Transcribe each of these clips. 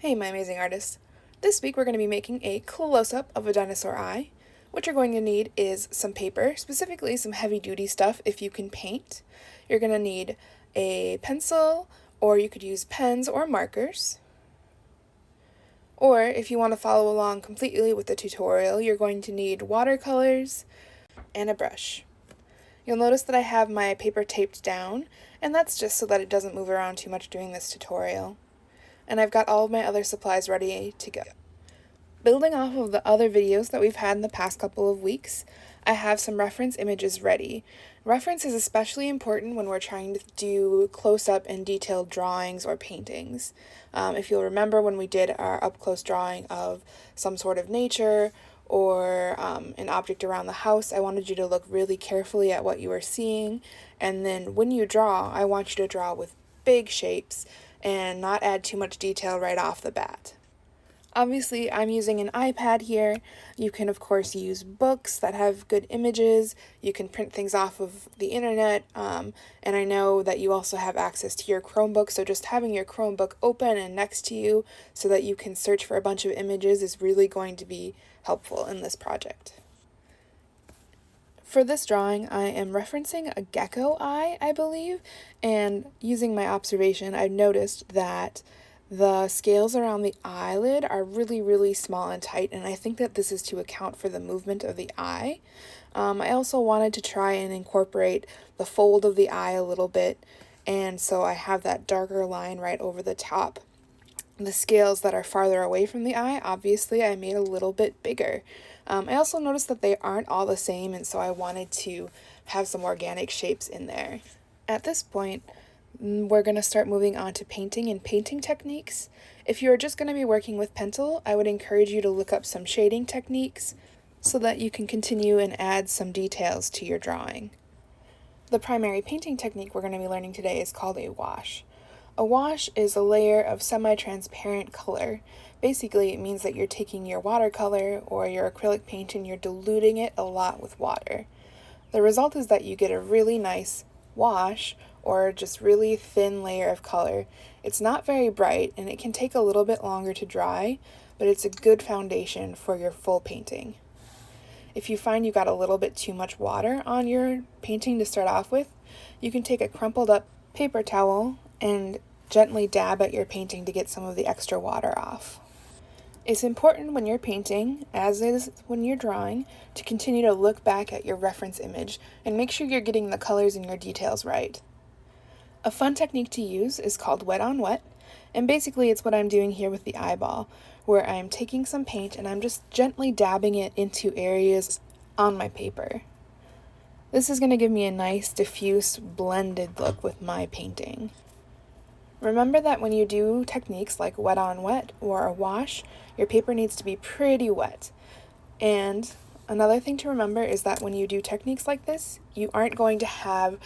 Hey, my amazing artists. This week we're going to be making a close-up of a dinosaur eye. What you're going to need is some paper, specifically some heavy-duty stuff if you can paint. You're going to need a pencil, or you could use pens or markers. Or if you want to follow along completely with the tutorial, you're going to need watercolors and a brush. You'll notice that I have my paper taped down, and that's just so that it doesn't move around too much during this tutorial. And I've got all of my other supplies ready to go. Building off of the other videos that we've had in the past couple of weeks, I have some reference images ready. Reference is especially important when we're trying to do close-up and detailed drawings or paintings. If you'll remember when we did our up-close drawing of some sort of nature or an object around the house, I wanted you to look really carefully at what you were seeing, and then when you draw, I want you to draw with big shapes and not add too much detail right off the bat. Obviously, I'm using an iPad here. You can, of course, use books that have good images. You can print things off of the internet, and I know that you also have access to your Chromebook, so just having your Chromebook open and next to you so that you can search for a bunch of images is really going to be helpful in this project. For this drawing, I am referencing a gecko eye, I believe, and using my observation, I've noticed that the scales around the eyelid are really, really small and tight, and I think that this is to account for the movement of the eye. I also wanted to try and incorporate the fold of the eye a little bit, and so I have that darker line right over the top. The scales that are farther away from the eye, obviously, I made a little bit bigger. I also noticed that they aren't all the same, and so I wanted to have some organic shapes in there. At this point, we're going to start moving on to painting and painting techniques. If you're just going to be working with pencil, I would encourage you to look up some shading techniques so that you can continue and add some details to your drawing. The primary painting technique we're going to be learning today is called a wash. A wash is a layer of semi-transparent color. Basically, it means that you're taking your watercolor or your acrylic paint and you're diluting it a lot with water. The result is that you get a really nice wash or just really thin layer of color. It's not very bright and it can take a little bit longer to dry, but it's a good foundation for your full painting. If you find you got a little bit too much water on your painting to start off with, you can take a crumpled up paper towel and gently dab at your painting to get some of the extra water off. It's important when you're painting, as is when you're drawing, to continue to look back at your reference image and make sure you're getting the colors and your details right. A fun technique to use is called wet on wet, and basically it's what I'm doing here with the eyeball, where I'm taking some paint and I'm just gently dabbing it into areas on my paper. This is going to give me a nice, diffuse, blended look with my painting. Remember that when you do techniques like wet on wet or a wash, your paper needs to be pretty wet. And another thing to remember is that when you do techniques like this, you aren't going to have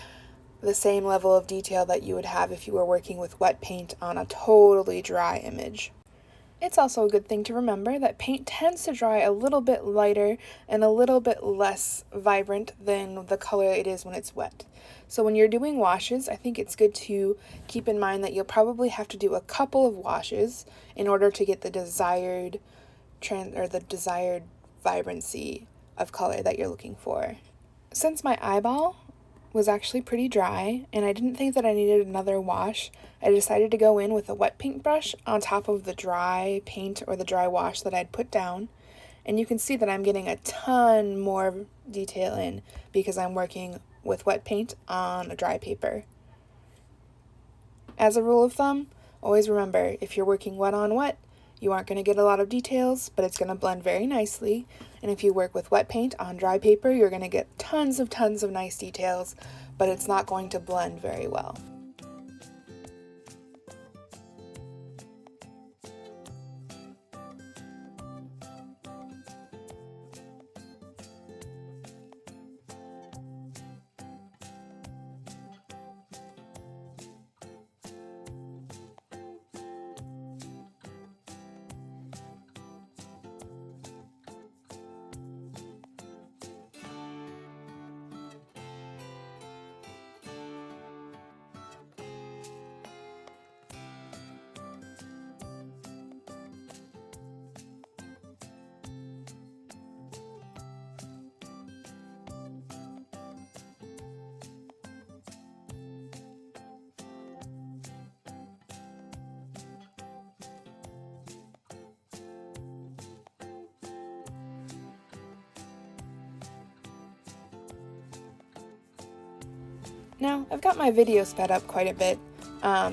the same level of detail that you would have if you were working with wet paint on a totally dry image. It's also a good thing to remember that paint tends to dry a little bit lighter and a little bit less vibrant than the color it is when it's wet. So when you're doing washes, I think it's good to keep in mind that you'll probably have to do a couple of washes in order to get the desired vibrancy of color that you're looking for. Since my eyeball was actually pretty dry and I didn't think that I needed another wash, I decided to go in with a wet paintbrush on top of the dry paint or the dry wash that I'd put down, and you can see that I'm getting a ton more detail in because I'm working with wet paint on a dry paper. As a rule of thumb, always remember, if you're working wet on wet, you aren't going to get a lot of details, but it's going to blend very nicely. And if you work with wet paint on dry paper, you're going to get tons of nice details, but it's not going to blend very well. Now, I've got my video sped up quite a bit.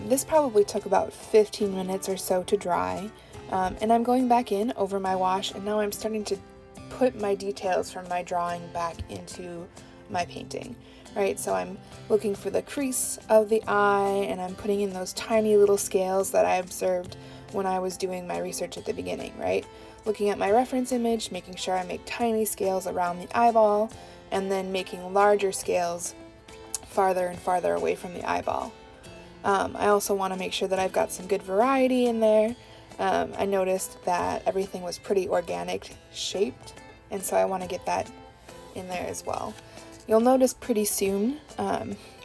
This probably took about 15 minutes or so to dry, and I'm going back in over my wash, and now I'm starting to put my details from my drawing back into my painting, right? So I'm looking for the crease of the eye, and I'm putting in those tiny little scales that I observed when I was doing my research at the beginning, right? Looking at my reference image, making sure I make tiny scales around the eyeball, and then making larger scales farther and farther away from the eyeball. I also want to make sure that I've got some good variety in there. I noticed that everything was pretty organic shaped, and so I want to get that in there as well. You'll notice pretty soon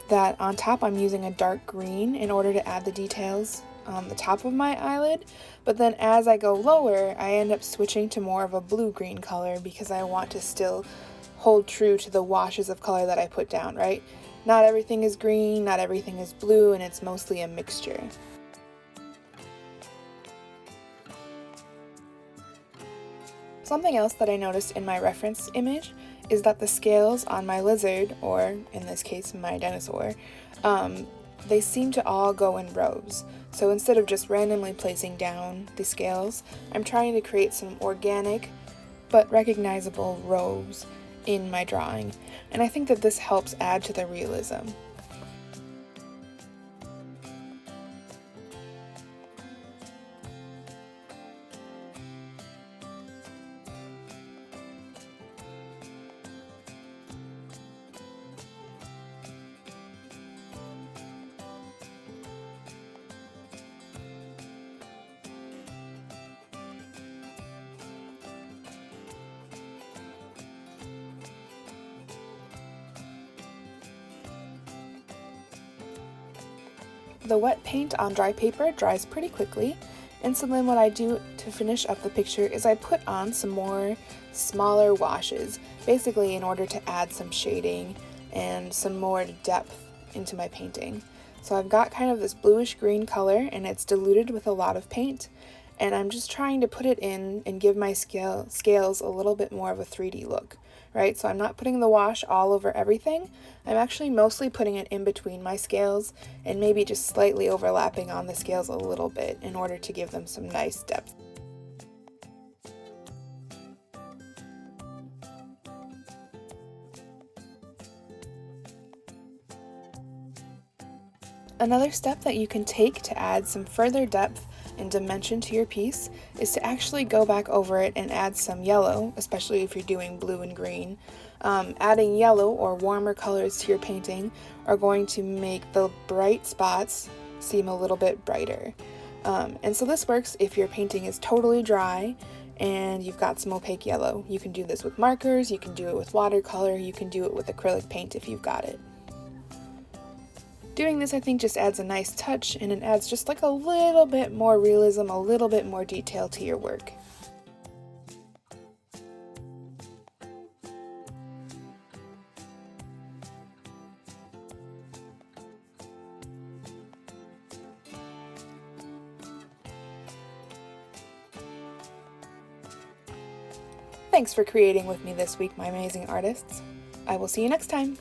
that on top I'm using a dark green in order to add the details on the top of my eyelid, but then as I go lower, I end up switching to more of a blue-green color because I want to still hold true to the washes of color that I put down, right? Not everything is green, not everything is blue, and it's mostly a mixture. Something else that I noticed in my reference image is that the scales on my lizard, or in this case my dinosaur, they seem to all go in rows. So instead of just randomly placing down the scales, I'm trying to create some organic but recognizable rows in my drawing, and I think that this helps add to the realism. The wet paint on dry paper dries pretty quickly, and so then what I do to finish up the picture is I put on some more smaller washes, basically in order to add some shading and some more depth into my painting. So I've got kind of this bluish green color, and it's diluted with a lot of paint, and I'm just trying to put it in and give my scales a little bit more of a 3D look, right? So I'm not putting the wash all over everything. I'm actually mostly putting it in between my scales and maybe just slightly overlapping on the scales a little bit in order to give them some nice depth. Another step that you can take to add some further depth and dimension to your piece is to actually go back over it and add some yellow, especially if you're doing blue and green. Adding yellow or warmer colors to your painting are going to make the bright spots seem a little bit brighter. And so this works if your painting is totally dry and you've got some opaque yellow. You can do this with markers, you can do it with watercolor, you can do it with acrylic paint if you've got it. Doing this, I think, just adds a nice touch, and it adds just like a little bit more realism, a little bit more detail to your work. Thanks for creating with me this week, my amazing artists. I will see you next time.